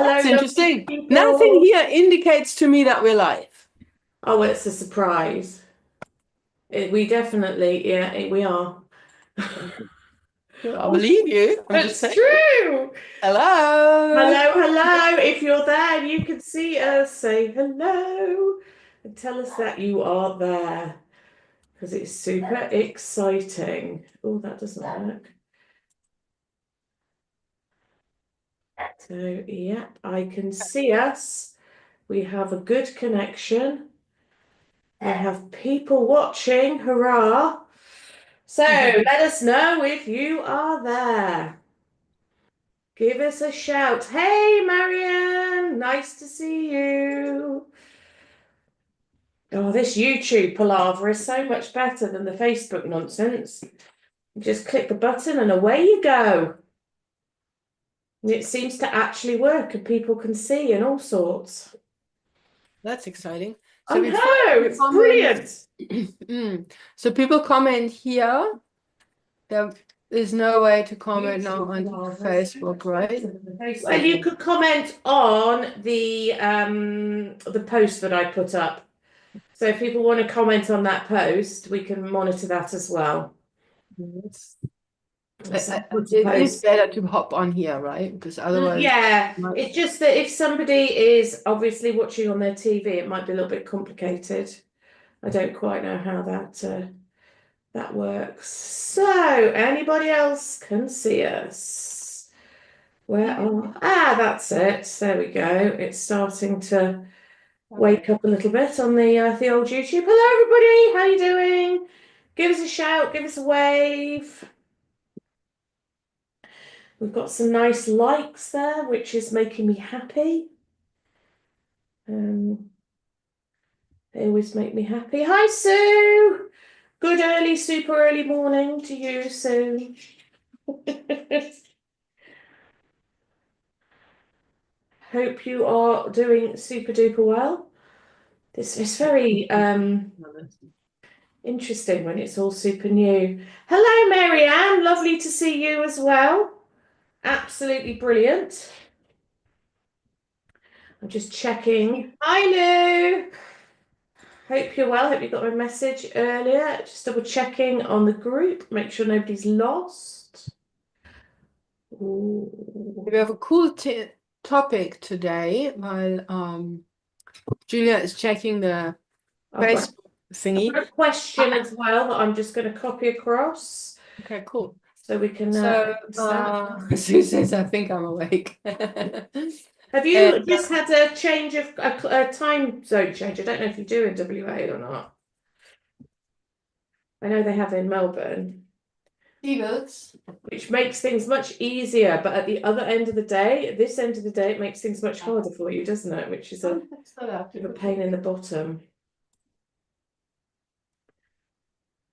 That's lovely interesting. Nothing people. here indicates to me that we're live. Oh, it's a surprise. We definitely, yeah, we are. I believe you. I'm just It's saying. true. Hello. Hello, hello. If you're there and you can see us, say hello and tell us that you are there because it's super exciting. Oh, that doesn't work. So, yep, I can see us. We have a good connection. We have people watching. Hurrah. So let us know if you are there. Give us a shout. Hey, Marianne, nice to see you. Oh, this YouTube palaver is so much better than the Facebook nonsense. You just click the button and away you go. And it seems to actually work and people can see and all sorts. That's exciting. I So before know, you it's comment, brilliant. so people comment here. There is no way to comment now on Facebook, right? Well, you could comment on the post that I put up. So if people want to comment on that post, we can monitor that as well. Yes. So I put a It is post. better to hop on here, right? Because otherwise, Yeah, might... it's just that if somebody is obviously watching on their TV, it might be a little bit complicated. I don't quite know how that works. So anybody else can see us. Where are that's it. There we go. It's starting to wake up a little bit on the old YouTube. Hello everybody, how you doing? Give us a shout, give us a wave. We've got some nice likes there, which is making me happy. They always make me happy. Hi, Sue. Good early, super early morning to you, Sue. Hope you are doing super duper well. This is very interesting when it's all super new. Hello, Marianne. Lovely to see you as well. Absolutely brilliant. I'm just checking. Hi, Lou. Hope you're well. Hope you got my message earlier. Just double checking on the group. Make sure nobody's lost. Ooh. We have a cool topic today while Julia is checking the I've got Facebook thingy. a question as well that I'm just going to copy across Okay, cool. so we can So Sue says, I think I'm awake. Have And, you just had a change of a time zone change? I don't know if you do in WA or not. I know they have in Melbourne, which makes things much easier. But at the other end of the day, at this end of the day, it makes things much harder for you, doesn't it? Which is a bit of a pain in the bottom.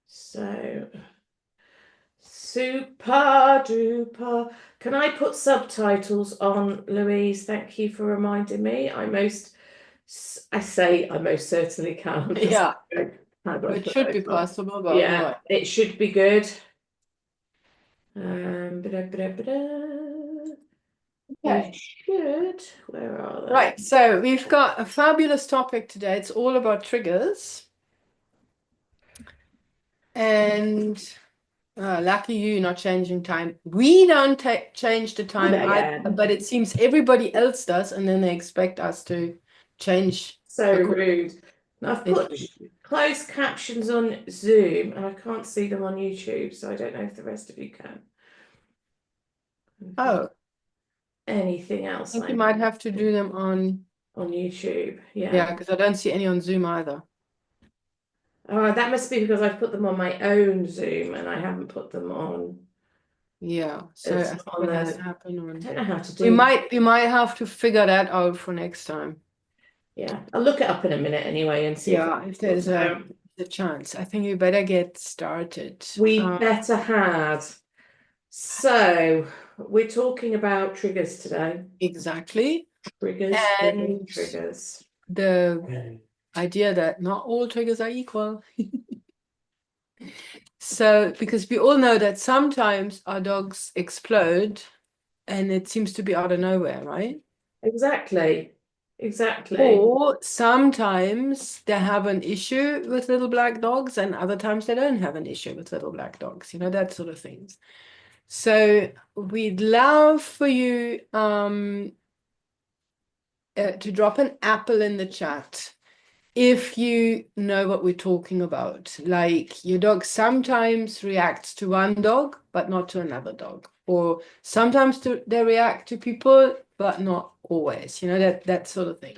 So super duper. Can I put subtitles on, Louise? Thank you for reminding me. I most certainly can. yeah, How do I it put should be those on? possible, but Yeah, otherwise. it should be good. Ba-da. They Okay. should. Where are they? Right, so we've got a fabulous topic today. It's all about triggers. And lucky you, not changing time. We don't change the time There either, again. but it seems everybody else does, and then they expect us to change. So rude. I've put It. closed captions on Zoom and I can't see them on YouTube, so I don't know if the rest of you can. Oh, Anything I else think you might have to do them on, on YouTube? yeah, Yeah. because I don't see any on Zoom either. Oh, that must be because I've put them on my own Zoom and I haven't put them on. Yeah, so It's I think on what has the. happened I on. don't know how to We do. might have to figure that out for next time. Yeah, I'll look it up in a minute anyway and see if Yeah, I if sort there's it out. a chance. I think you better get started. We better had. So we're talking about triggers today. Exactly. Triggers, triggers, And triggers. the idea that not all triggers are equal. So, because we all know that sometimes our dogs explode and it seems to be out of nowhere, right? Exactly. Exactly. Or sometimes they have an issue with little black dogs, and other times they don't have an issue with little black dogs, that sort of things. So we'd love for you to drop an apple in the chat if you know what we're talking about. Like your dog sometimes reacts to one dog, but not to another dog. Or sometimes they react to people, but not always, that sort of thing.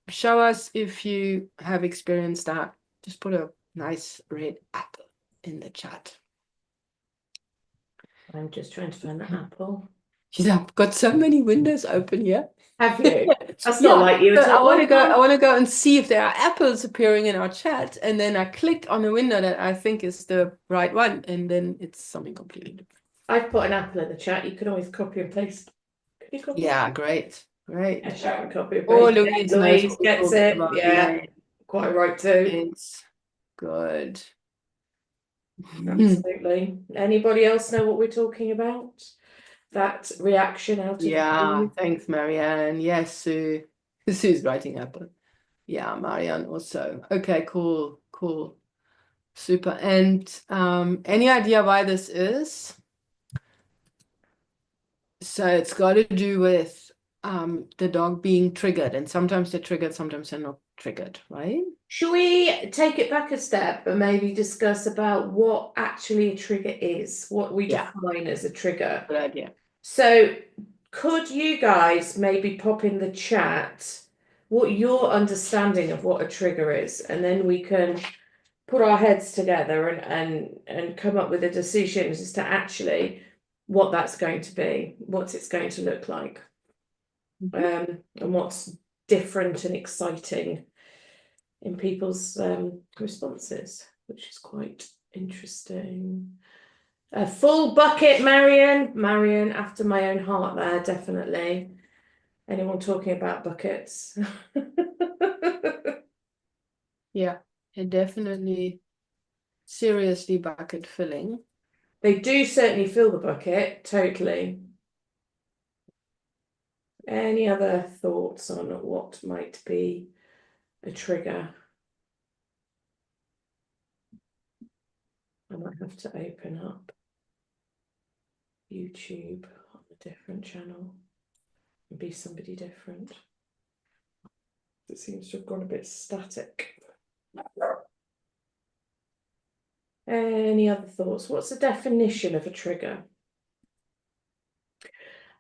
Show us if you have experienced that. Just put a nice red apple in the chat. I'm just trying to find the apple. I've got so many windows open here. Have you? That's not Yeah, like you so at all. Why I can't want to go and see if there are apples appearing in our chat, and then I click on a window that I think is the right one, and then it's something completely different. I've put an apple in the chat? You can always copy and paste. Can you copy? Yeah, great, great. Yeah, sure, I can copy and Oh, paste. Louise knows Louise what we're gets talking it. about. Yeah, Yeah, quite right too. it's good. Absolutely. Anybody else know what we're talking about? That reaction out of the Yeah, blue? thanks, Marianne. Yes, Sue. Sue's writing apple. Yeah, Marianne also. Okay, cool, cool. Super. And any idea why this is? So it's got to do with the dog being triggered, and sometimes they're triggered, sometimes they're not triggered, right? Should we take it back a step and maybe discuss about what actually a trigger is, what we Yeah, define as a trigger? good idea. So, could you guys maybe pop in the chat what your understanding of what a trigger is, and then we can put our heads together and come up with a decision as to actually what that's going to be, what it's going to look like, and what's different and exciting in people's responses, which is quite interesting. A full bucket, Marion. Marion, after my own heart there, definitely. Anyone talking about buckets? Yeah, it definitely seriously bucket filling. They do certainly fill the bucket, totally. Any other thoughts on what might be a trigger? I might have to open up YouTube on a different channel and be somebody different. It seems to have gone a bit static. Any other thoughts? What's the definition of a trigger?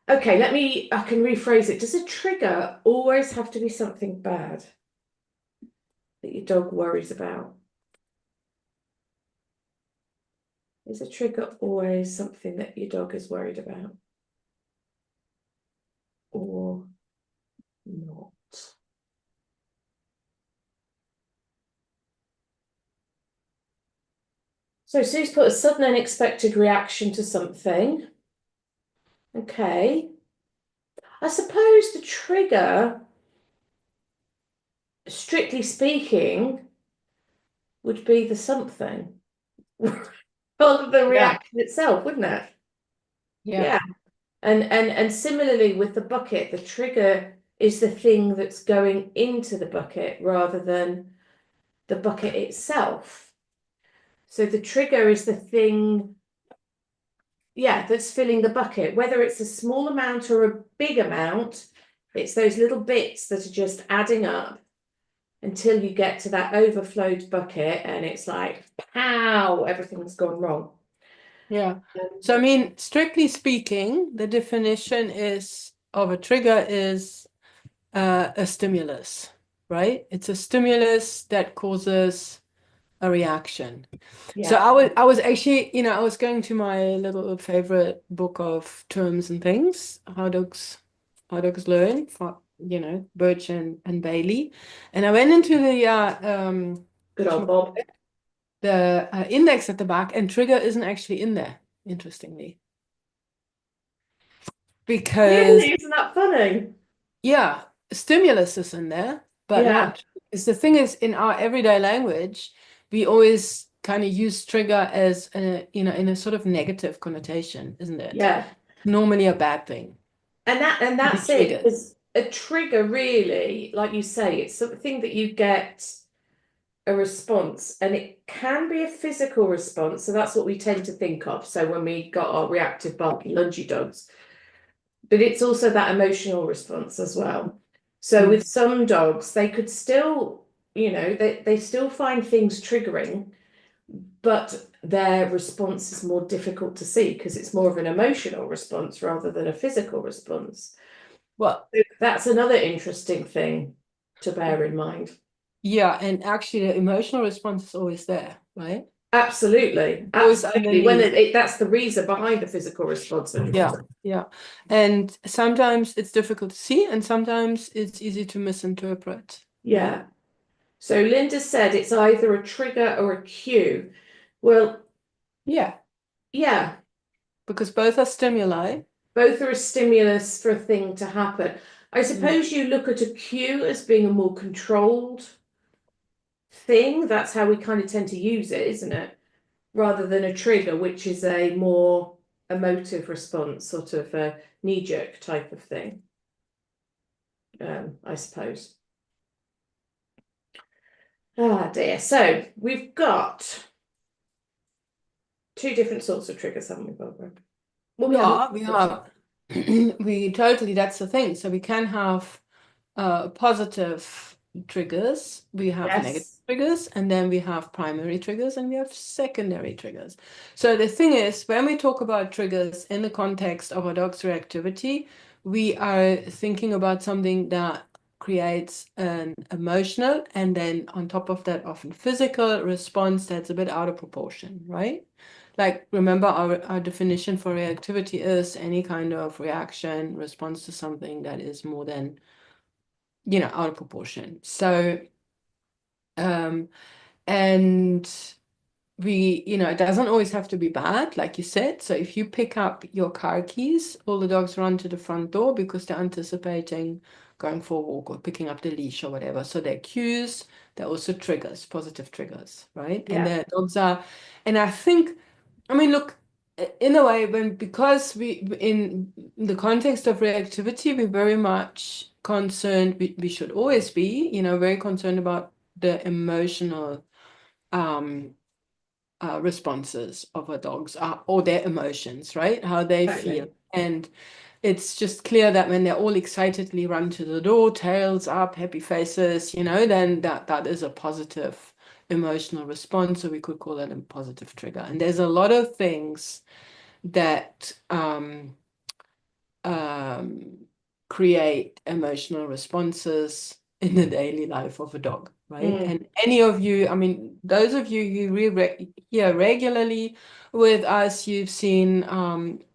Okay, I can rephrase it. Does a trigger always have to be something bad that your dog worries about? Is a trigger always something that your dog is worried about? Or not? So Sue's put a sudden unexpected reaction to something. Okay. I suppose the trigger, strictly speaking, would be the something rather than Yeah, reaction itself, wouldn't it? yeah, Yeah. And similarly with the bucket, the trigger is the thing that's going into the bucket rather than the bucket itself. So the trigger is the thing, yeah, that's filling the bucket. Whether it's a small amount or a big amount, it's those little bits that are just adding up until you get to that overflowed bucket and it's like, pow, everything's gone wrong. yeah. So, I mean, strictly speaking, the definition is of a trigger is a stimulus, right? It's a stimulus that causes a reaction. So Yeah. I was actually, I was going to my little favorite book of terms and things, how dogs learn, for, Birch and Bailey. And I went into Good old Bob. the index at the back, and trigger isn't actually in there, interestingly. Because Really? Isn't that funny? yeah, stimulus is in there, but Yeah. not. It's the thing is in our everyday language, we always kind of use trigger as in a sort of negative connotation, isn't it? Yeah. Normally a bad thing. And The that's it, triggers. because a trigger really, like you say, it's something that you get a response, and it can be a physical response. So that's what we tend to think of. So when we got our reactive barking lungy dogs, but it's also that emotional response as well. So with Mm. some dogs, they could still, they still find things triggering, but their response is more difficult to see because it's more of an emotional response rather than a physical response. Well, So that's another interesting thing to bear in mind. yeah, and actually the emotional response is always there, right? Absolutely, Always absolutely. When underneath. that's the reason behind the physical response. Yeah, yeah. And sometimes it's difficult to see, and sometimes it's easy to misinterpret, right? Yeah. So Linda said it's either a trigger or a cue. Well, Yeah, yeah, because both are stimuli. both are a stimulus for a thing to happen. I Mm. suppose you look at a cue as being a more controlled thing. That's how we kind of tend to use it, isn't it? Rather than a trigger, which is a more emotive response, sort of a knee-jerk type of thing, I suppose. Ah, dear. So we've got two different sorts of triggers, haven't we, Barbara? Well, we haven't. Yeah, we have. We totally, that's the thing. So we can have positive triggers, we have negative Yes. triggers, and then we have primary triggers and we have secondary triggers. So the thing is, when we talk about triggers in the context of a dog's reactivity, we are thinking about something that creates an emotional and then on top of that, often physical response that's a bit out of proportion, right? Like, remember, our definition for reactivity is any kind of reaction, response to something that is more than, out of proportion. So, um, and it doesn't always have to be bad, like you said. So if you pick up your car keys, all the dogs run to the front door because they're anticipating going for a walk or picking up the leash or whatever. So they're cues, they're also triggers, positive triggers, right? And Yeah. the dogs are, and I think, I mean, look, in a way, because in the context of reactivity, we're very much concerned, we should always be, very concerned about the emotional um, responses of our dogs or their emotions, right? How they feel. Totally. And it's just clear that when they all excitedly run to the door, tails up, happy faces, then that is a positive emotional response. So we could call that a positive trigger. And there's a lot of things that um, create emotional responses in the daily life of a dog, right? Mm. And any of you, I mean, those of you who here regularly with us, you've seen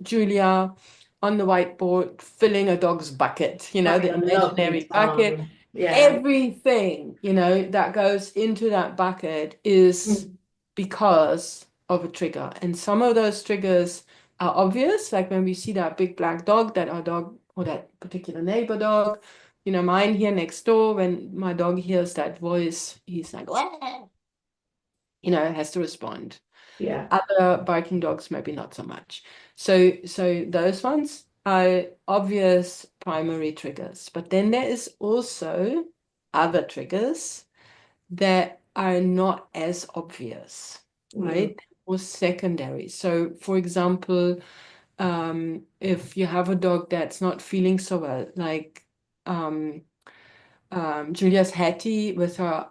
Julia on the whiteboard filling a dog's bucket, Having the a lovely imaginary bucket. time. Yeah. Everything, that goes into that bucket is Mm. because of a trigger. And some of those triggers are obvious, like when we see that big black dog that our dog or that particular neighbor dog, mine here next door, when my dog hears that voice, he's like, "Wah!" Has to respond. Yeah. Other barking dogs, maybe not so much. So those ones are obvious primary triggers. But then there is also other triggers that are not as obvious, Mm. right? Or secondary. So, for example, if you have a dog that's not feeling so well, like um, Julia's Hattie with her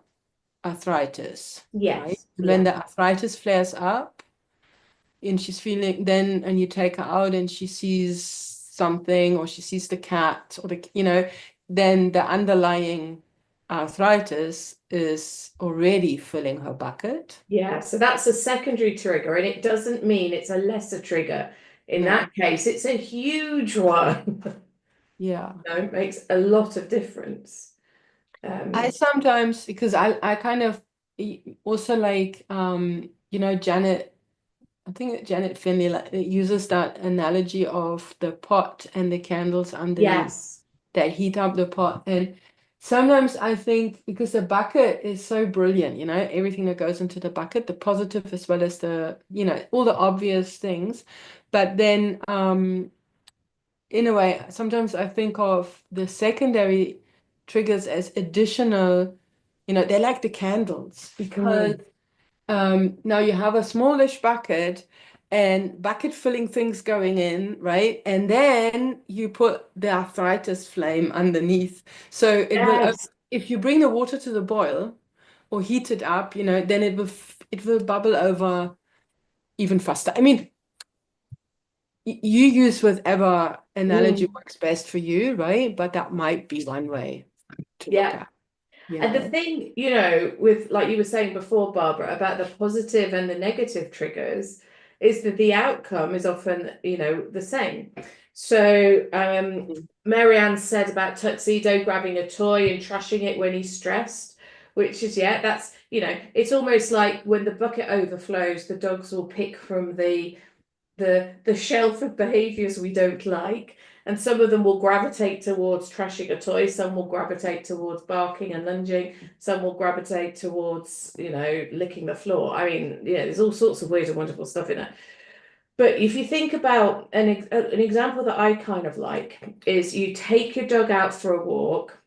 arthritis, right? Yes. And when Yeah. the arthritis flares up and she's feeling, then, and you take her out and she sees something or she sees the cat or then the underlying arthritis is already filling her bucket. Yeah. So that's a secondary trigger, and it doesn't mean it's a lesser trigger. In No, that case, it's a huge one. yeah. It makes a lot of difference. I Um, sometimes, because I kind of also like Janet, I think Janet Finley uses that analogy of the pot and the candles underneath yes. that heat up the pot. And sometimes I think because the bucket is so brilliant, everything that goes into the bucket, the positive as well as the, all the obvious things. But then in a way, sometimes I think of the secondary triggers as additional, they're like the candles because Mm. now you have a smallish bucket and bucket filling things going in, right? And then you put the arthritis flame underneath. So Yes. if you bring the water to the boil or heat it up, then it will bubble over even faster. I mean, you use whatever analogy Mm. works best for you, right? But that might be one way to look Yeah. at, And the thing, with like you were saying before, Barbara, about the positive and the negative triggers, is that the outcome is often, the same. So, Marianne said about Tuxedo grabbing a toy and trashing it when he's stressed, which is, yeah, that's, it's almost like when the bucket overflows, the dogs will pick from the shelf of behaviors we don't like, and some of them will gravitate towards trashing a toy, some will gravitate towards barking and lunging, some will gravitate towards licking the floor. I mean, yeah, there's all sorts of weird and wonderful stuff in it. But if you think about an example that I kind of like is you take your dog out for a walk.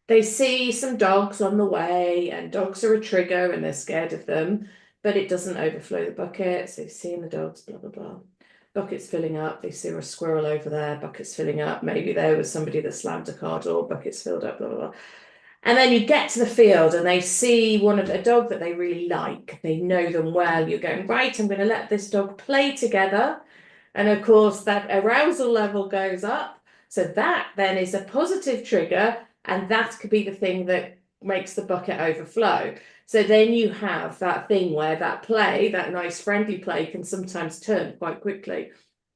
They see some dogs on the way, and dogs are a trigger and they're scared of them, but it doesn't overflow the bucket. So they've seen the dogs, blah, blah, blah. Bucket's filling up. They see a squirrel over there, bucket's filling up. Maybe there was somebody that slammed a car door, bucket's filled up, blah, blah, blah. And then you get to the field and they see a dog that they really like. They know them well. You're going, right, I'm going to let this dog play together. And of course, that arousal level goes up. So that then is a positive trigger, and that could be the thing that makes the bucket overflow. So then you have that thing where that play, that nice friendly play, can sometimes turn quite quickly.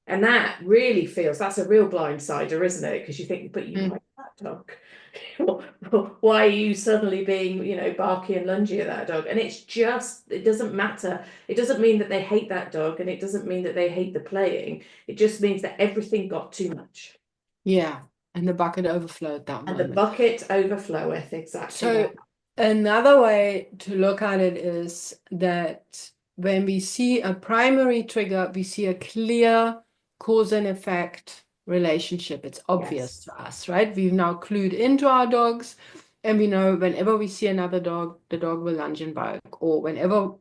And that really feels that's a real blindsider, isn't it? Because you think, but you Mm. like that dog. Why are you suddenly being, barky and lungy at that dog? And it doesn't matter. It doesn't mean that they hate that dog, and it doesn't mean that they hate the playing. It just means that everything got too much. Yeah, and the bucket overflowed that And the moment. bucket overfloweth, exactly So that. another way to look at it is that when we see a primary trigger, we see a clear cause and effect relationship. It's obvious Yes. to us, right? We've now clued into our dogs, and we know whenever we see another dog, the dog will lunge and bark, or whenever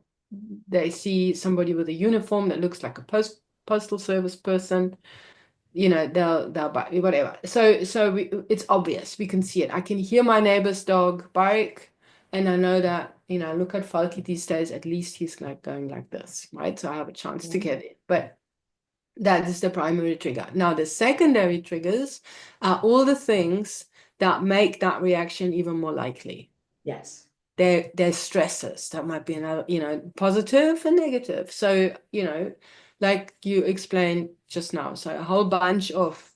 they see somebody with a uniform that looks like a postal service person, they'll bark, whatever. So it's obvious. We can see it. I can hear my neighbor's dog bark, and I know that, look at Falky these days, at least he's like going like this, right? So I have a chance to get it. But that is the primary trigger. Now, the secondary triggers are all the things that make that reaction even more likely. Yes. They're stresses. That might be another, positive and negative. So, like you explained just now. So a whole bunch of,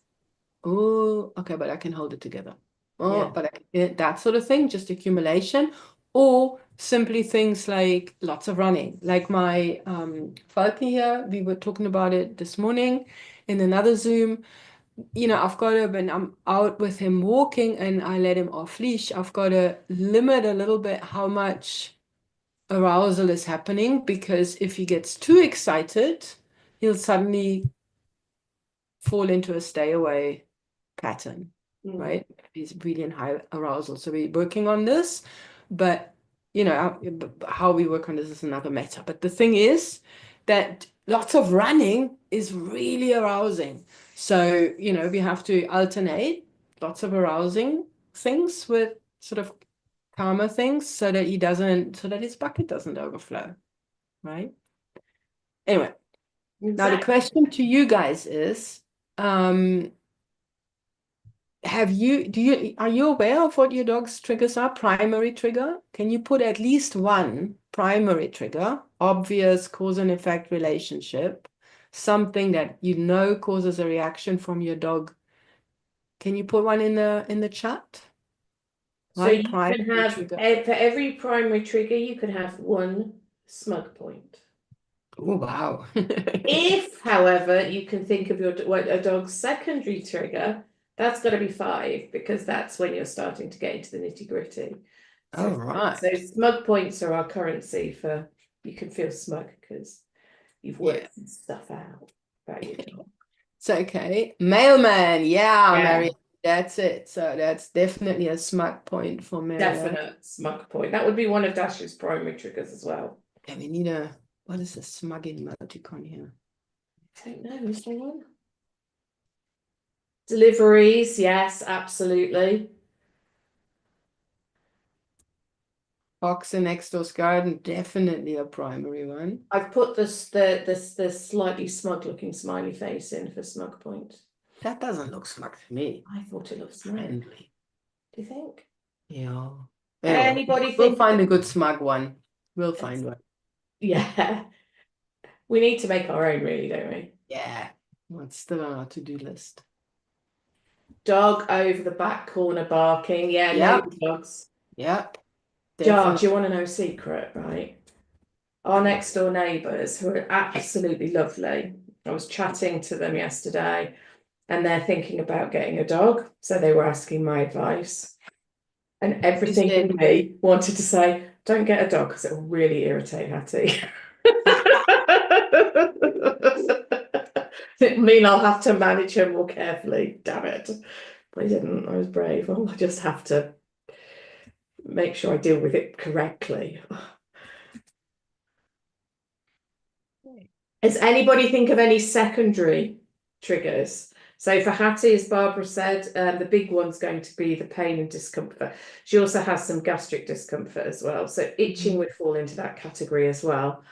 oh, okay, but I can hold it together. Oh, Yeah. but that sort of thing, just accumulation, or simply things like lots of running. Like my Falcon here, we were talking about it this morning in another Zoom. I've got to, when I'm out with him walking and I let him off leash, I've got to limit a little bit how much arousal is happening, because if he gets too excited, he'll suddenly fall into a stay away pattern, Mm. right? He's really in high arousal. So we're working on this, but how we work on this is another matter. But the thing is that lots of running is really arousing. So, we have to alternate lots of arousing things with sort of calmer things so that so that his bucket doesn't overflow, right? Anyway, now the Exactly. question to you guys is, um, are you aware of what your dog's triggers are? Primary trigger? Can you put at least one primary trigger, obvious cause and effect relationship, something that causes a reaction from your dog? Can you put one in the chat? So One you can primary have, trigger. for every primary trigger, you can have one smug point. Oh, wow. If, however, you can think of a dog's secondary trigger, that's got to be 5, because that's when you're starting to get into the nitty-gritty. So, All so right. smug points are our currency for you can feel smug because you've Yeah. worked some stuff out about your dog. It's okay. Mailman, yeah, Yeah, Marianne, that's it. So that's definitely a smart point for Marianne. definite smug point. That would be one of Dash's primary triggers as well. Okay, we need a, what is a smug emoticon here? I don't know, is there one? Deliveries, yes, absolutely. Fox in next door's garden, definitely a primary one. I've put the slightly smug looking smiley face in for smug point. That doesn't look smug to me. I thought it looked smug. Friendly. Do you think? Yeah. Anyway, Anybody we'll think of find a it? good smug one. We'll find one. Yeah. We need to make our own, really, don't we? Yeah. What's still on our to-do list? Dog over the back corner barking. Yeah, Yep. neighbour dogs. Yep. Jar, do Definitely. you want to know a secret, right? Our next door neighbours, who are absolutely lovely, I was chatting to them yesterday and they're thinking about getting a dog. So they were asking my advice. And You everything said, in me wanted to say, don't get a dog because it will really irritate Hattie. It mean I'll have to manage her more carefully. Damn it. But I didn't. I was brave. Oh, I just have to make sure I deal with it correctly. Does anybody think of any secondary triggers? So for Hattie, as Barbara said, the big one's going to be the pain and discomfort. She also has some gastric discomfort as well. So itching would fall into that category as well.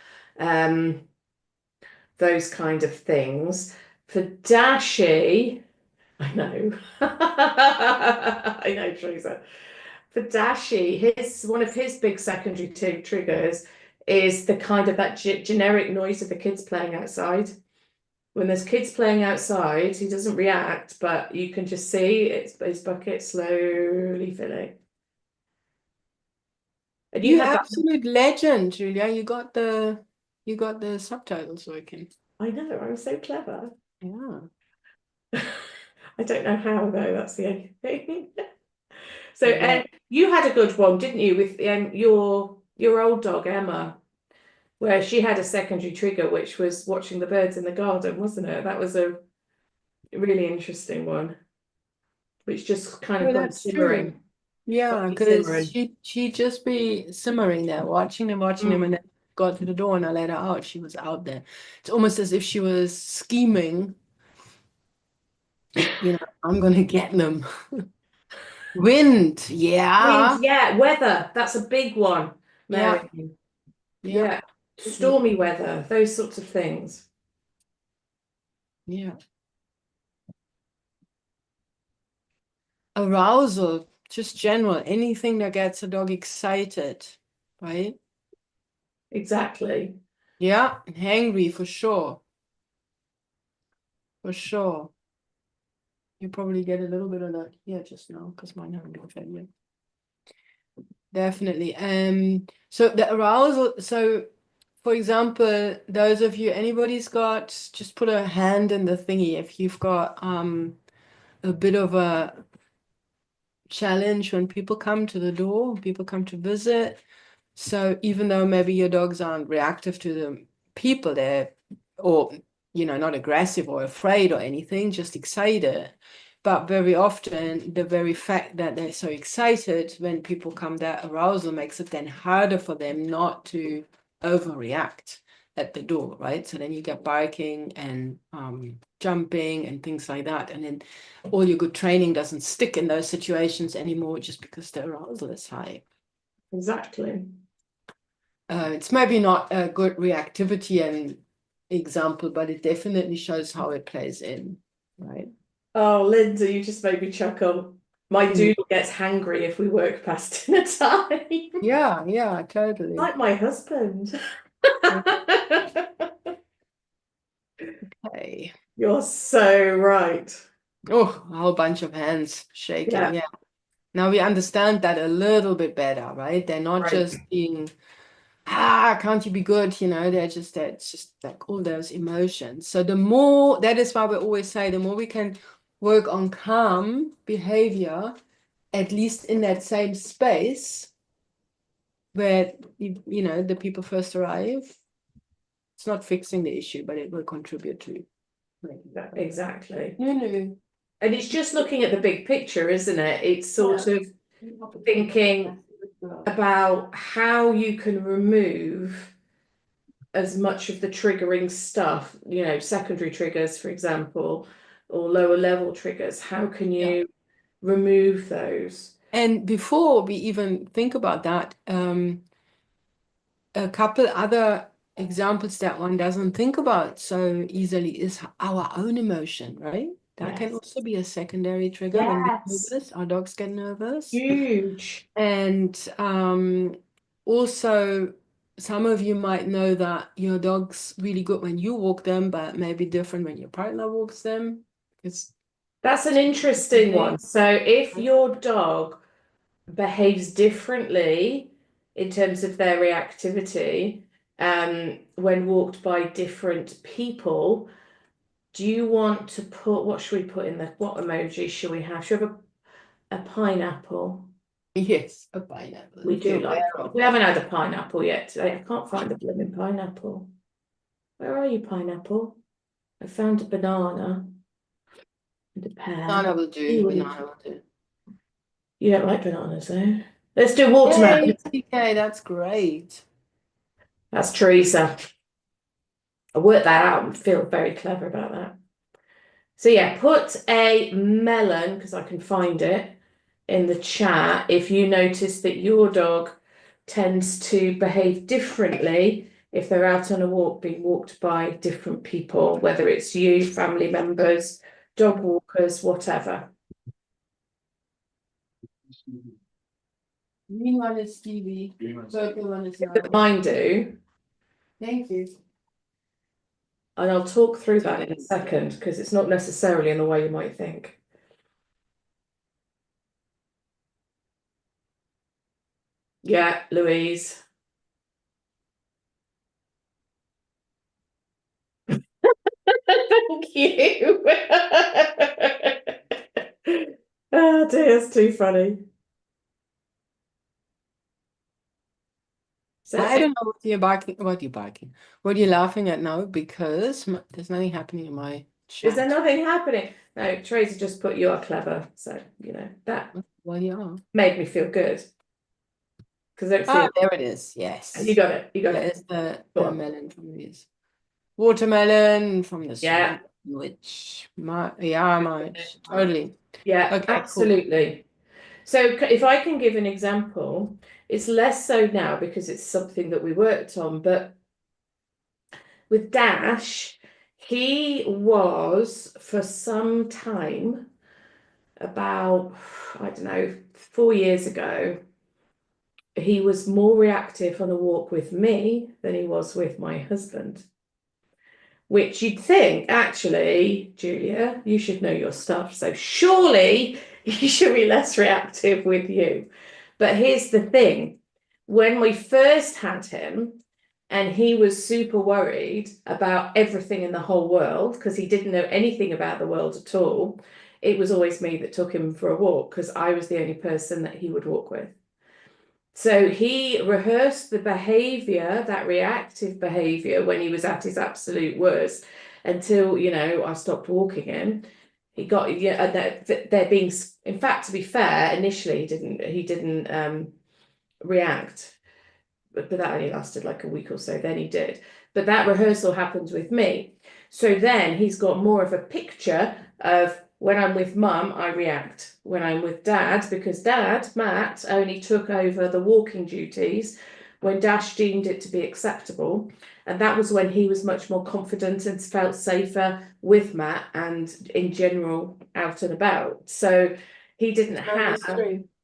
Those kind of things. For Dashi, I know. I know, Teresa. For Dashi, his one of his big secondary triggers is the kind of that generic noise of the kids playing outside. When there's kids playing outside, he doesn't react, but you can just see his bucket slowly filling. And you you had that. absolute legend, Julia. You got the subtitles working. I know, I'm so clever. Yeah. I don't know how though, that's the only thing. So Yeah. you had a good one, didn't you, with your old dog Emma, where she had a secondary trigger, which was watching the birds in the garden, wasn't it? That was a really interesting one, which just kind of Well, got that's true. simmering, got Yeah, me because simmering. she'd just be simmering there, watching them, and Mm. then got to the door and I let her out. She was out there. It's almost as if she was scheming, I'm gonna get them. Wind, Wind, yeah. yeah, weather, that's a big one, Yeah, Mary. yeah, Yeah, absolutely. stormy weather, those sorts of things. Yeah. Arousal, just general, anything that gets a dog excited, right? Exactly. Yeah, hangry for sure. For sure. You probably get a little bit of that here just now because mine haven't been fed yet. Definitely. So the arousal, so for example, those of you, anybody's got, just put a hand in the thingy if you've got a bit of a challenge when people come to the door, people come to visit. So even though maybe your dogs aren't reactive to the people there, or not aggressive or afraid or anything, just excited. But very often, the very fact that they're so excited when people come, that arousal makes it then harder for them not to overreact at the door, right? So then you get barking and jumping and things like that. And then all your good training doesn't stick in those situations anymore just because the arousal is high. Exactly. It's maybe not a good reactivity and example, but it definitely shows how it plays in, right? Oh, Linda, you just made me chuckle. My Mm. doodle gets hangry if we work past dinner time. Yeah, yeah, totally. Like my husband. Okay. You're so right. Oh, a whole bunch of hands shaking. Yeah, Yeah. Now we understand that a little bit better, right? They're not right. just being, can't you be good? That's just like all those emotions. So the more, that is why we always say, the more we can work on calm behavior, at least in that same space where the people first arrive, it's not fixing the issue, but it will contribute to. Exactly. No, no. And it's just looking at the big picture, isn't it? It's sort of thinking about how you can remove as much of the triggering stuff, secondary triggers, for example, or lower level triggers. How can Yeah. you remove those? And before we even think about that, a couple other examples that one doesn't think about so easily is our own emotion, right? That can Yes. also be a secondary trigger when we're Yes. nervous, our dogs get nervous. Huge. And also, some of you might know that your dog's really good when you walk them, but maybe different when your partner walks them. It's That's an interesting one. So if your dog behaves differently in terms of their reactivity, when walked by different people, do you want to put, what should we put in there? What emoji should we have? Should we have a pineapple? yes, a pineapple. We If you're do aware like, of we it. haven't had a pineapple yet today. I can't find a blooming pineapple. Where are you, pineapple? I found a banana and a pear. Banana will do. You Banana will do. don't like bananas, though. Let's do watermelon. Yay, TK, that's great. That's Teresa. I worked that out and feel very clever about that. So yeah, put a melon, because I can find it, in the chat if you notice that your dog tends to behave differently if they're out on a walk, being walked by different people, whether it's you, family members, dog walkers, whatever. Green one is Stevie. Purple one is But Nala. mine do, Thank you. and I'll talk through that in a second because it's not necessarily in the way you might think. Yeah, Louise. Thank you. Oh dear, it's too funny. So I don't know what you're laughing at now because there's nothing happening in my is there chat. nothing happening? No, Tracy just put you are clever. So, that Well, yeah. made me feel good. Because I don't Ah, feel there it is. you Yes. got it. You got There it. is the Go on. melon from this. Watermelon from the Yeah. sandwich. Yeah, much. Totally. Yeah, Okay, cool. absolutely. So if I can give an example, it's less so now because it's something that we worked on, but with Dash, he was for some time, about, I don't know, 4 years ago, he was more reactive on a walk with me than he was with my husband. Which you'd think, actually, Julia, you should know your stuff. So surely he should be less reactive with you. But here's the thing, when we first had him, and he was super worried about everything in the whole world because he didn't know anything about the world at all, it was always me that took him for a walk because I was the only person that he would walk with. So he rehearsed the behavior, that reactive behavior, when he was at his absolute worst until, I stopped walking him. He got, yeah, they're being, in fact, to be fair, initially he didn't react, but that only lasted like a week or so, then he did. But that rehearsal happens with me. So then he's got more of a picture of when I'm with mum, I react. When I'm with dad, because dad, Matt, only took over the walking duties when Dash deemed it to be acceptable. And that was when he was much more confident and felt safer with Matt and in general out and about. So he didn't have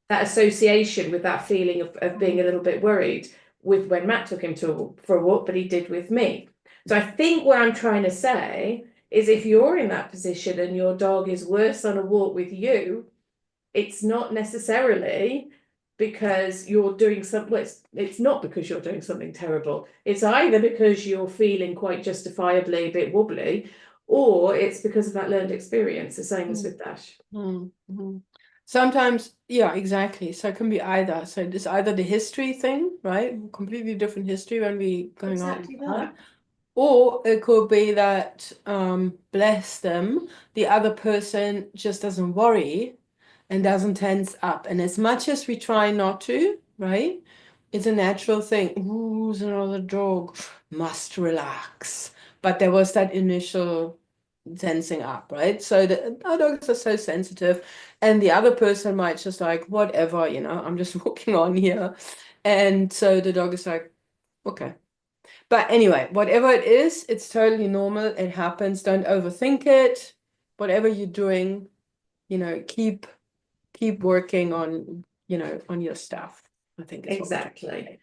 that association with that feeling of being a little bit worried with when Matt took him for a walk, but he did with me. So I think what I'm trying to say is if you're in that position and your dog is worse on a walk with you, it's not necessarily because you're doing something, it's not because you're doing something terrible. It's either because you're feeling quite justifiably a bit wobbly, or it's because of that learned experience, the same as with Dash. Mm-hmm. Sometimes, yeah, exactly. So it can be either. So it's either the history thing, right? Completely different history when we going out with Exactly that. that. Or it could be that, bless them, the other person just doesn't worry and doesn't tense up. And as much as we try not to, right? It's a natural thing. Ooh, there's another dog. Must relax. But there was that initial tensing up, right? So our dogs are so sensitive, and the other person might just like, whatever, I'm just walking on here. And so the dog is like, okay. But anyway, whatever it is, it's totally normal. It happens. Don't overthink it. Whatever you're doing, keep working on, on your stuff, I think is what we're trying to Exactly.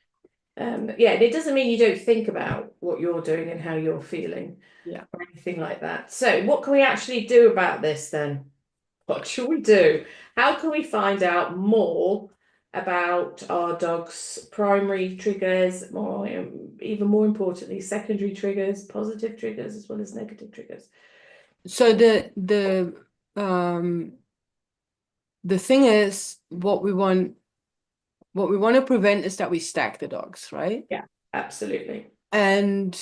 say. Yeah, and it doesn't mean you don't think about what you're doing and how you're feeling Yeah. or anything like that. So, what can we actually do about this then? What should we do? How can we find out more about our dog's primary triggers, more, even more importantly, secondary triggers, positive triggers, as well as negative triggers? So the thing is, what we want to prevent is that we stack the dogs, right? Yeah, absolutely. And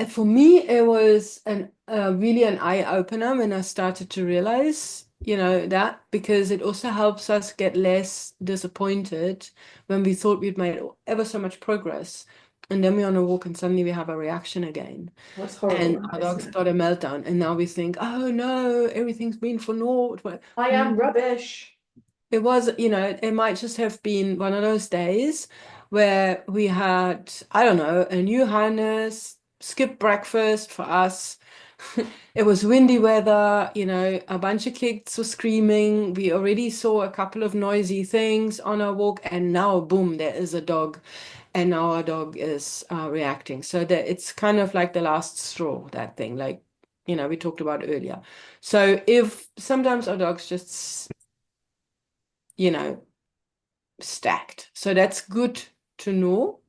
for me, it was really an eye opener when I started to realize, that, because it also helps us get less disappointed when we thought we'd made ever so much progress. And then we're on a walk and suddenly we have a reaction again. That's horrible, And that, our isn't dogs it? got a meltdown. And now we think, oh no, everything's been for naught. But I am rubbish. it was, it might just have been one of those days where we had, I don't know, a new harness, skipped breakfast for us. It was windy weather, a bunch of kids were screaming. We already saw a couple of noisy things on our walk, and now, boom, there is a dog, and now our dog is reacting. So that it's kind of like the last straw, that thing, like, we talked about earlier. So if sometimes our dogs just, you know, stacked. So that's good to know.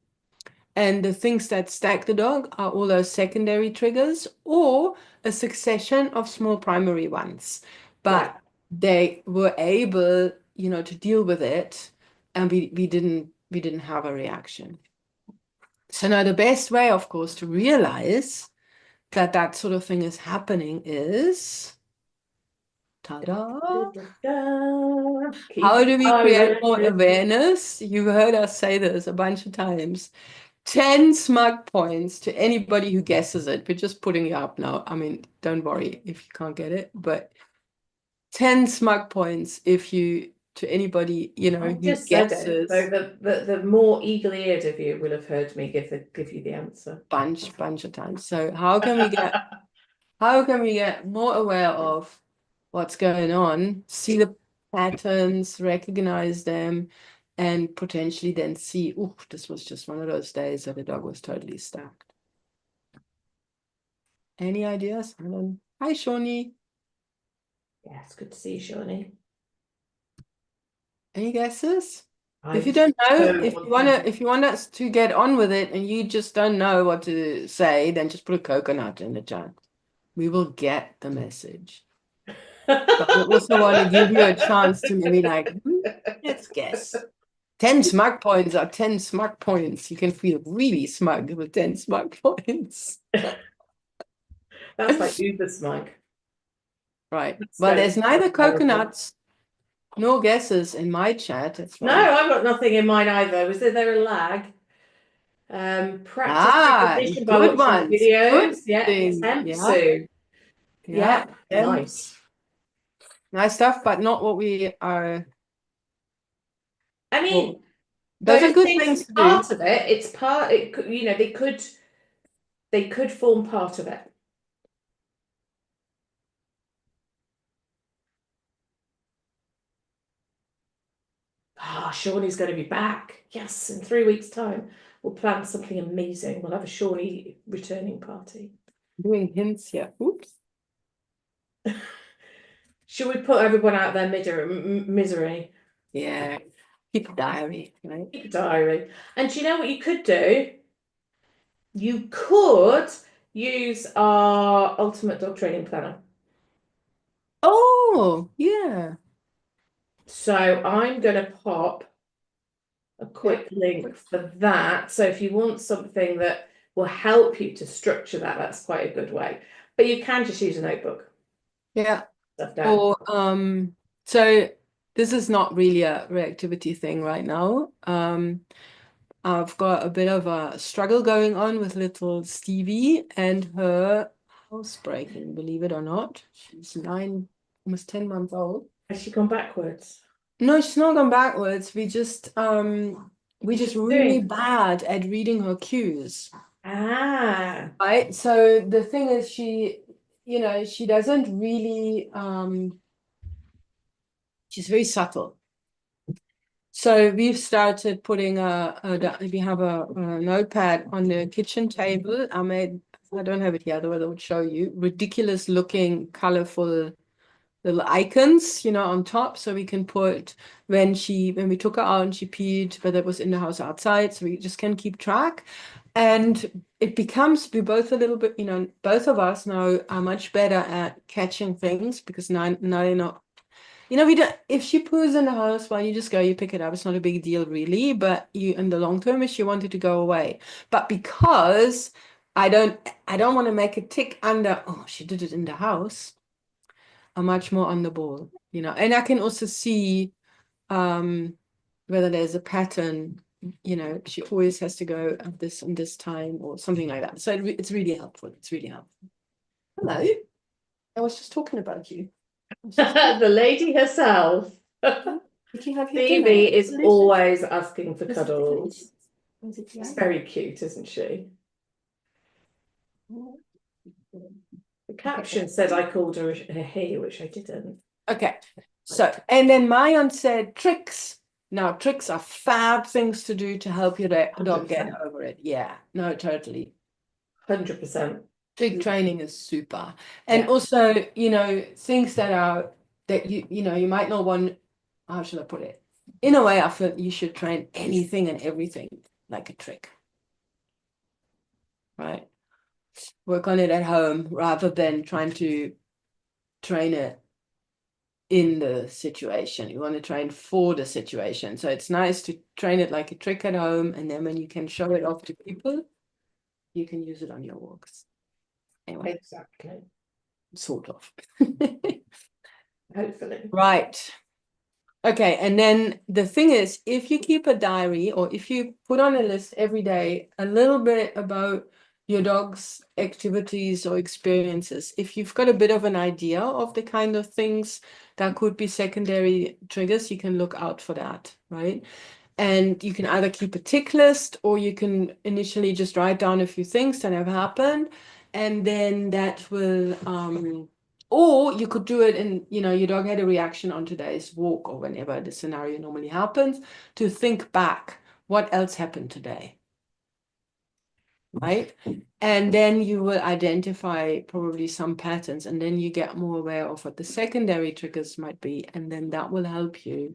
And the things that stack the dog are all those secondary triggers or a succession of small primary ones. Right. But they were able, to deal with it, and we didn't have a reaction. So now the best way, of course, to realize that that sort of thing is happening is, ta-da! Keep How it do we create more Irish. awareness? You've heard us say this a bunch of times. 10 smug points to anybody who guesses it. We're just putting you up now. I mean, don't worry if you can't get it, but 10 smug points if you, to anybody, I who just said it, so guesses the more eagle-eared of you will have heard me give you the answer. bunch of times. So how can we get more aware of what's going on, see the patterns, recognize them, and potentially then see, oh, this was just one of those days that the dog was totally stuck. Any ideas? Hi, Shawnee. Yeah, it's good to see you, Shawnee. Any guesses? If I you don't know, don't if want you wanna, to. if you want us to get on with it and you just don't know what to say, then just put a coconut in the chat. We will get the message. But we also want to give you a chance to maybe like, let's guess. 10 smug points are 10 smug points. You can feel really smug with 10 smug points. That's like Uber smug. Right. That's Well, going there's to be neither terrible. coconuts nor guesses in my chat. That's No, why. I've got nothing in mine either. Was there a lag? Practice Ah, repetition by good watching ones. Good videos. Yeah, thing. temp Yeah. Sue. Yeah. Yeah, nice. Nice stuff, but not what we are. I Well, mean, those are those good things things are to do. part of it. It's part. It could, they could form part of it. Ah, Shawnee's going to be back. Yes, in 3 weeks' time, we'll plan something amazing. We'll have a Shawnee returning party. Doing hints here. Oops. Should we put everyone out their misery? Yeah. Keep a diary, right? Keep a diary. And do you know what you could do? You could use our ultimate dog training planner. Oh, yeah. So I'm going to pop a Yeah. quick link for that. So if you want something that will help you to structure that. That's quite a good way. But you can just use a notebook. Yeah. Stuff down. Or so this is not really a reactivity thing right now. I've got a bit of a struggle going on with little Stevie and her housebreaking, believe it or not. She's 9, almost 10 months old. Has she gone backwards? No, she's not gone backwards. We're just really doing? bad at reading her cues. Ah, Right. So the thing is she, she doesn't really she's very subtle. So we've started putting we have a notepad on the kitchen table. I don't have it here, otherwise I would show you. Ridiculous looking, colorful little icons, on top. So we can put when we took her out and she peed, whether it was in the house or outside. So we just can keep track. And it becomes, we both a little bit, both of us now are much better at catching things because now they're not. We don't, if she poos in the house, well, you just go, you pick it up. It's not a big deal, really. But in the long term, if she wanted to go away. But because I don't want to make a tick under, oh, she did it in the house. I'm much more on the ball, and I can also see whether there's a pattern, she always has to go at this and this time or something like that. So it's really helpful. It's really helpful. Hello. I was just talking about you. the lady herself. Did you have your dinner? Phoebe is always asking for Was it cuddles. Was it She's very cute, isn't she? The caption said I called her a he, which I didn't. Okay. So, and then Mayan said tricks. Now, tricks are fab things to do to help your dog get 100%. over it. Yeah, no, totally. 100%. Trick training is super. And Yeah. also, things that you might not want, how should I put it? In a way, I feel you should train anything and everything like a trick. Right? Work on it at home rather than trying to train it in the situation. You want to train for the situation. So it's nice to train it like a trick at home, and then when you can show it off to people, you can use it on your walks. Anyway, Exactly. sort of. Hopefully. Right. Okay, and then the thing is, if you keep a diary or if you put on a list every day a little bit about your dog's activities or experiences, if you've got a bit of an idea of the kind of things that could be secondary triggers, you can look out for that, right? And you can either keep a tick list or you can initially just write down a few things that have happened, and then that will or you could do it in, your dog had a reaction on today's walk or whenever the scenario normally happens, to think back, what else happened today? Right? And then you will identify probably some patterns, and then you get more aware of what the secondary triggers might be. And then that will help you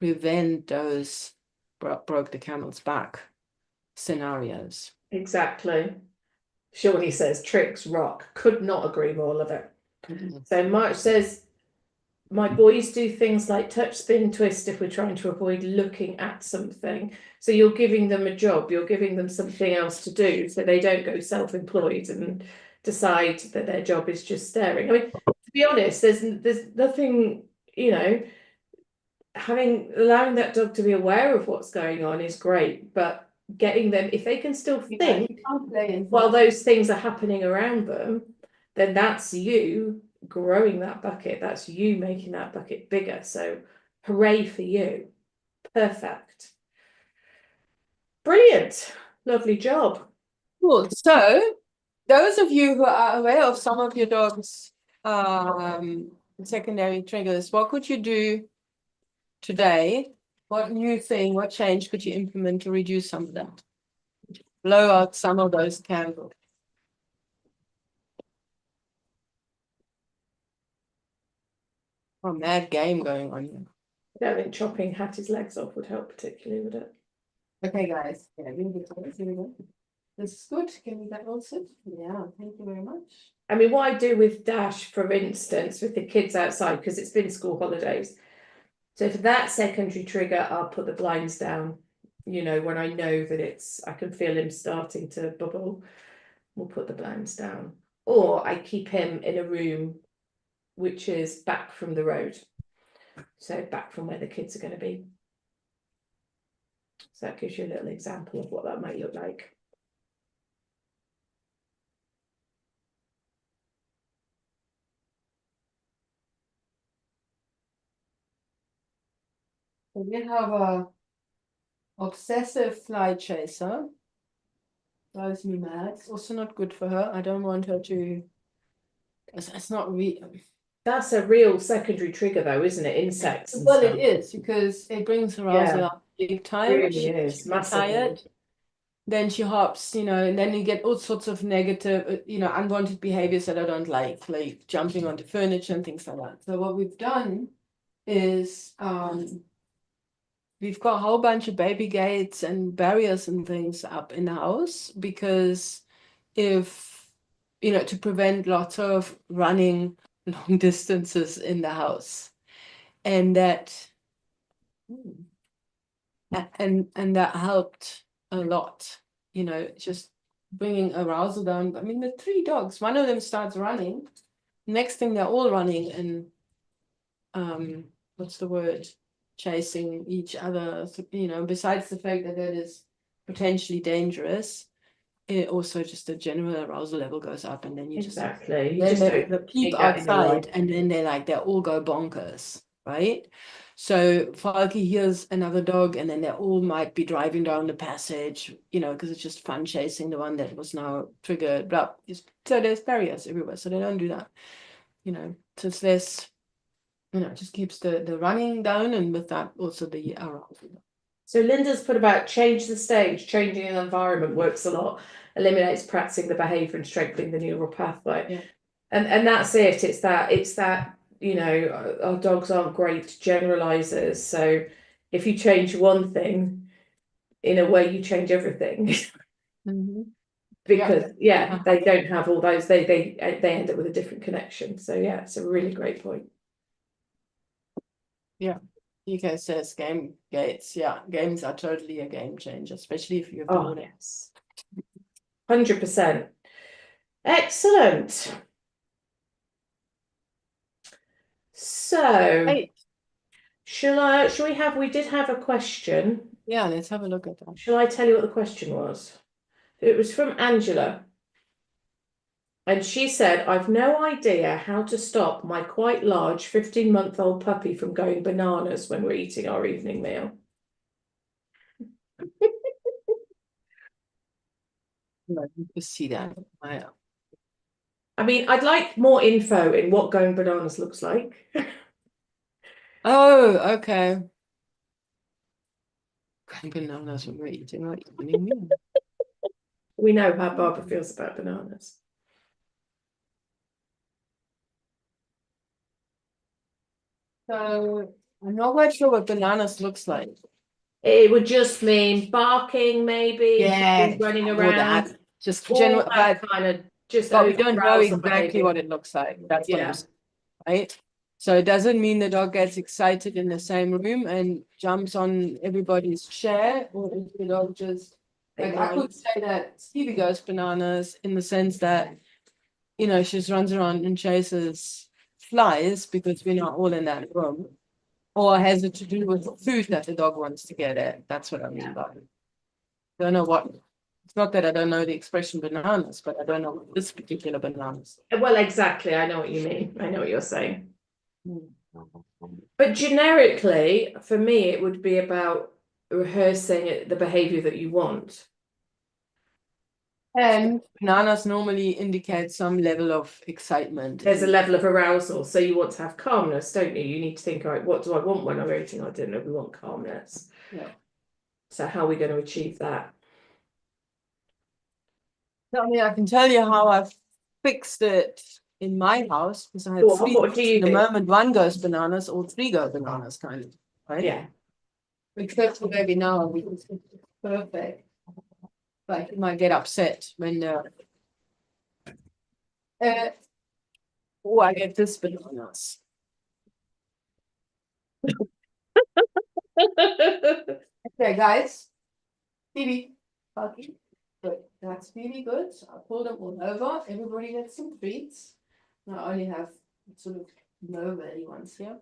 prevent those broke the camel's back scenarios. Exactly. Shawnee says tricks rock. Could not agree more of it. So March says my boys do things like touch, spin, twist if we're trying to avoid looking at something. So you're giving them a job, you're giving them something else to do so they don't go self-employed and decide that their job is just staring. I mean, to be honest, there's nothing, allowing that dog to be aware of what's going on is great, but getting them, if they can still think while those things are happening around them, then that's you growing that bucket. That's you making that bucket bigger. So hooray for you. Perfect. Brilliant. Lovely job. Cool. So those of you who are aware of some of your dog's secondary triggers, what could you do today? What new thing, what change could you implement to reduce some of that? Blow out some of those candles. Oh, mad game going on here. I don't think chopping Hattie's legs off would help particularly, would it? Okay, guys. Yeah, here we go. This is good. Can we get answered? Yeah, thank you very much. I mean, what I do with Dash, for instance, with the kids outside, because it's been school holidays. So for that secondary trigger, I'll put the blinds down you know, when I know that I can feel him starting to bubble, we'll put the blinds down. Or I keep him in a room which is back from the road. So back from where the kids are going to be. So that gives you a little example of what that might look like. We have a obsessive fly chaser. Drives me mad. It's also not good for her. I don't want her to. It's not real. That's a real secondary trigger, though, isn't it? Insects and Well, stuff. it is because it brings arousal Yeah, up big time. really is She's massively. tired. Then she hops, and then you get all sorts of negative, unwanted behaviors that I don't like jumping onto furniture and things like that. So what we've done is we've got a whole bunch of baby gates and barriers and things up in the house because to prevent lots of running long distances in the house. And that that helped a lot, just bringing arousal down. I mean, the 3 dogs, one of them starts running. Next thing, they're all running and what's the word? Chasing each other, besides the fact that is potentially dangerous, it also just the general arousal level goes up, and then you just Exactly. You then just don't the peep need that in your life. outside, and then they all go bonkers, right? So Falky hears another dog, and then they all might be driving down the passage, because it's just fun chasing the one that was now triggered. Blah. So there's barriers everywhere, so they don't do that. So it's less, it just keeps the running down, and with that also the arousal. So Linda's put about change the stage, changing an environment works a lot, eliminates practicing the behavior and strengthening the neural pathway. Yeah. And that's it. It's that, our dogs aren't great generalizers. So if you change one thing, in a way you change everything. Mm-hmm. Because they don't have all those, they end up with a different connection. So yeah, it's a really great point. Yeah. EK says game gates. Yeah, games are totally a game changer, especially if you have Oh yes, 100%. Excellent. So Hey. shall we did have a question. Yeah, let's have a look at that. Shall I tell you what the question was? It was from Angela. And she said, I've no idea how to stop my quite large 15-month-old puppy from going bananas when we're eating our evening meal. You can see that. I mean, I'd like more info in what going bananas looks like. Oh, okay. Going bananas when we're eating our evening meal. We know how Barbara feels about bananas. So I'm not quite sure what bananas looks like. It would just mean barking, maybe, Yeah, running all around, that. Just all general, that kind of just but we don't know over-arousal exactly behavior. what it looks like. That's what Yeah. I'm saying, right? So it doesn't mean the dog gets excited in the same room and jumps on everybody's chair, or if the dog just like I could say that Stevie goes bananas in the sense that she just runs around and chases flies because we're not all in that room, or has it to do with food that the dog wants to get at. That's what I mean by it. Don't know what. It's not that I don't know the expression bananas, but I don't know what this particular bananas. Well, exactly. I know what you mean. I know what you're saying. Hmm. But generically, for me, it would be about rehearsing the behavior that you want. And bananas normally indicate some level of excitement. There's a level of arousal. So you want to have calmness, don't you? You need to think, all right, what do I want when I'm eating our dinner? We want calmness. Yeah. So how are we going to achieve that? I mean, I can tell you how I've fixed it in my house because I had Go on, three. what do you The do? moment one goes bananas, all 3 go bananas, kind of, right? Yeah. Except for maybe now, it's perfect. But you might get upset when oh, I get this bananas. Okay, guys. Phoebe, Bucky. Good. That's really good. I pull them all over. Everybody gets some treats. I only have sort of low-value ones here.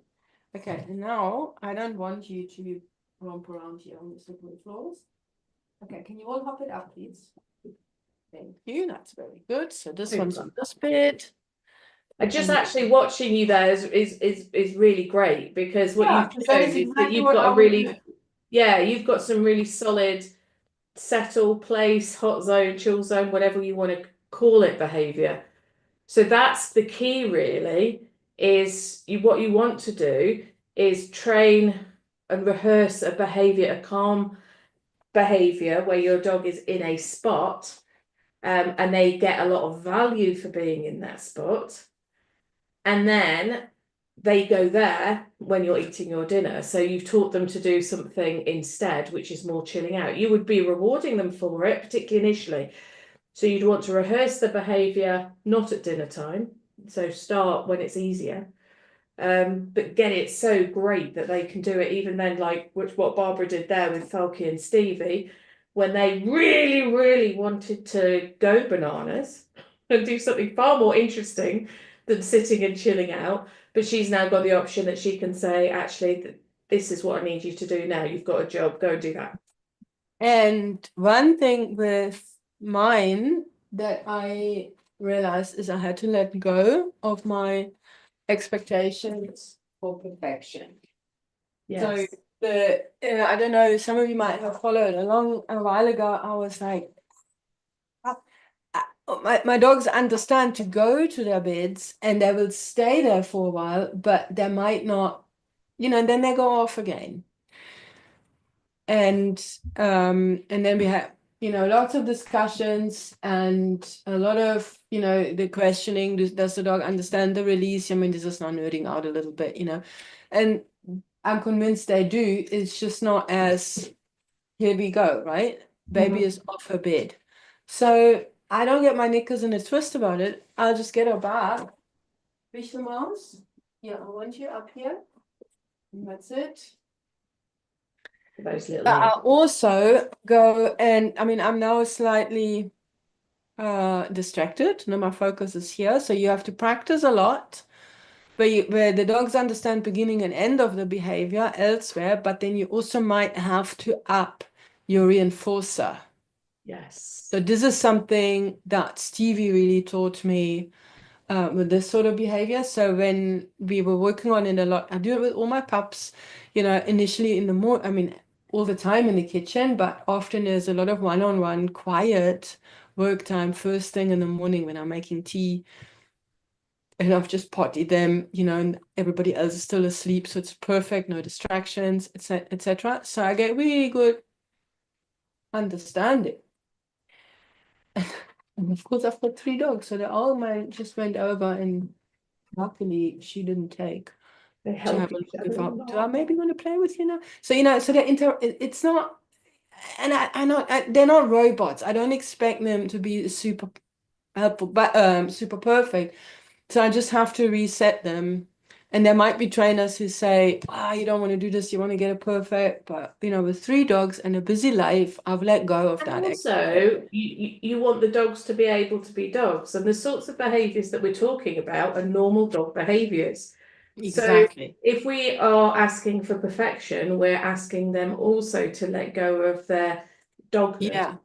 Okay, and now I don't want you to romp around here on the slippery floors. Okay, can you all hop it up, please? Thank you. That's very good. So this one's on this bed. And just And actually watching you there is really great, because what yeah, you've that shown is is that exactly you've what I got a want to do. really, yeah, you've got some really solid settle, place, hot zone, chill zone, whatever you want to call it, behavior. So that's the key really, is what you want to do is train and rehearse a behavior, a calm behavior where your dog is in a spot, and they get a lot of value for being in that spot. And then they go there when you're eating your dinner. So you've taught them to do something instead, which is more chilling out. You would be rewarding them for it, particularly initially. So you'd want to rehearse the behavior not at dinner time. So start when it's easier. But get it so great that they can do it even then, like what Barbara did there with Falky and Stevie, when they really, really wanted to go bananas and do something far more interesting than sitting and chilling out. But she's now got the option that she can say, actually, this is what I need you to do now. You've got a job, go and do that. And one thing with mine that I realized is I had to let go of my expectations for perfection. So Yes. I don't know, some of you might have followed along a while ago. I was like, my dogs understand to go to their beds and they will stay there for a while, but they might not, and then they go off again. And then we have, lots of discussions and a lot of, the questioning, does the dog understand the release? I mean, this is now nerding out a little bit, and I'm convinced they do. It's just not as, here we go, right? Baby is off her bed. So I don't get my knickers in a twist about it. I'll just get her back. Wish the mouse. Yeah, I want you up here. And that's it. Those little But I nails. also go and I mean, I'm now slightly distracted. My focus is here. So you have to practice a lot where the dogs understand beginning and end of the behavior elsewhere, but then you also might have to up your reinforcer. Yes. So this is something that Stevie really taught me with this sort of behavior. So when we were working on it a lot, I do it with all my pups, initially in the morning, I mean, all the time in the kitchen, but often there's a lot of one-on-one quiet work time first thing in the morning when I'm making tea. And I've just potted them, and everybody else is still asleep. So it's perfect, no distractions, etc. So I get really good understanding. And of course, I've got 3 dogs, so they all mine just went over, and luckily she didn't take They to help have a each look other if a do I lot. maybe want to play with you now? So so it's not, and they're not robots. I don't expect them to be super helpful, but super perfect. So I just have to reset them. And there might be trainers who say, you don't want to do this, you want to get it perfect. But, with 3 dogs and a busy life, I've let go of And that also, expectation. you want the dogs to be able to be dogs, and the sorts of behaviours that we're talking about are normal dog behaviours. So Exactly. if we are asking for perfection, we're asking them also to let go of their dogness. Yeah, So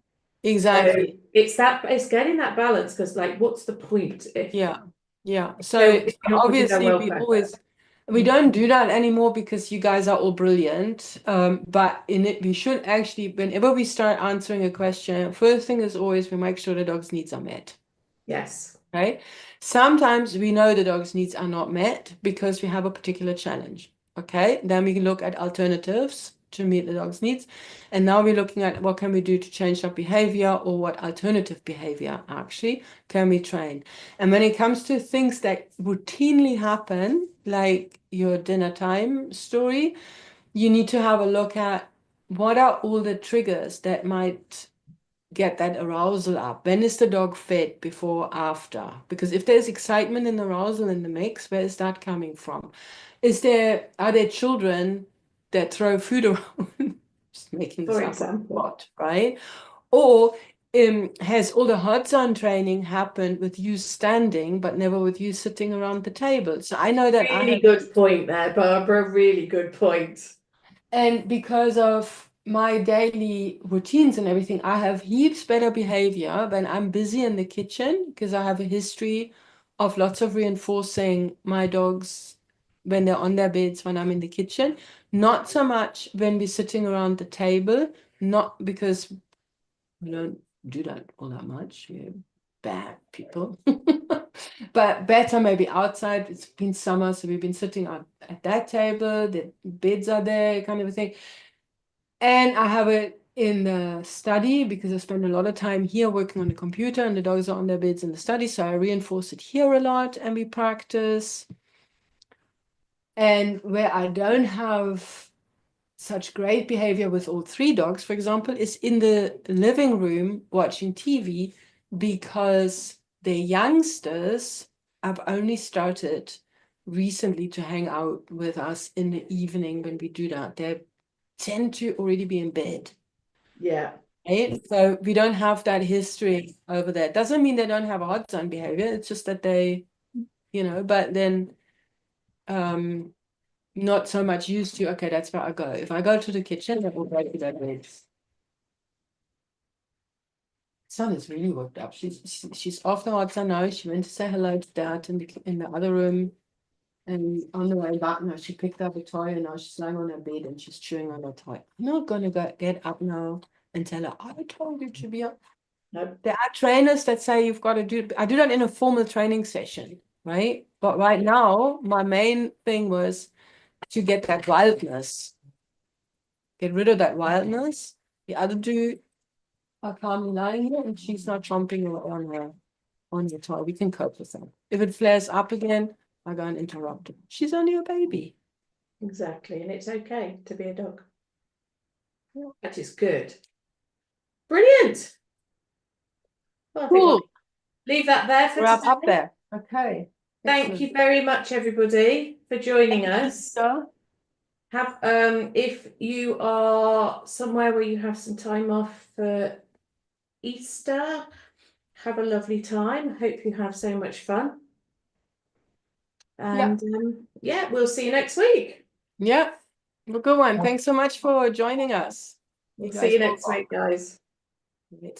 exactly. it's getting that balance, because like, what's the point if Yeah. Yeah. So, if you're not going to do their obviously welfare? we don't do that anymore because you guys are all brilliant. But in it, we should actually, whenever we start answering a question, first thing is always we make sure the dog's needs are met. Yes. Right? Sometimes we know the dog's needs are not met because we have a particular challenge. Okay, then we can look at alternatives to meet the dog's needs. And now we're looking at what can we do to change that behavior, or what alternative behavior actually can we train. And when it comes to things that routinely happen, like your dinner time story, you need to have a look at what are all the triggers that might get that arousal up. When is the dog fed, before, after? Because if there's excitement and arousal in the mix, where is that coming from? Are there children that throw food around? just making this For up, example. right? Or has all the hot zone training happened with you standing, but never with you sitting around the table? So I know that I Really have, good point there, Barbara. Really good point. and because of my daily routines and everything, I have heaps better behavior when I'm busy in the kitchen because I have a history of lots of reinforcing my dogs when they're on their beds when I'm in the kitchen. Not so much when we're sitting around the table, not because we don't do that all that much. We're bad people. But better maybe outside. It's been summer, so we've been sitting at that table, the beds are there, kind of a thing. And I have it in the study because I spend a lot of time here working on the computer and the dogs are on their beds in the study. So I reinforce it here a lot and we practice. And where I don't have such great behavior with all three dogs, for example, is in the living room watching TV because the youngsters have only started recently to hang out with us in the evening when we do that. They tend to already be in bed. Yeah. Right? So we don't have that history over there. Doesn't mean they don't have a hot zone behavior. It's just that they, but then not so much used to, okay, that's where I go. If I go to the kitchen, they will break to their beds. Son is really worked up. She's off the hot zone now. She went to say hello to dad in the other room. And on the way back now, she picked up a toy and now she's lying on her bed and she's chewing on her toy. I'm not gonna get up now and tell her, I told you to be up. Nope. There are trainers that say you've got to do, I do that in a formal training session, right? But right now, my main thing was to get that wildness, get rid of that wildness. The other two are calmly lying here and she's not chomping on your toy. We can cope with that. If it flares up again, I go and interrupt it. She's only a baby. Exactly. And it's okay to be a dog. Yeah. That is good. Brilliant. Well, I think we'll Cool. leave that there for Wrap up today. there. Okay. Thank you Excellent. very much, everybody, for joining us. So, Have if you are somewhere where you have some time off for Easter, have a lovely time. Hope you have so much fun. yeah. And yeah, we'll see you next week. Yeah. Well, good one. Thanks so much for joining us. We'll You see guys you will next week, guys. rock.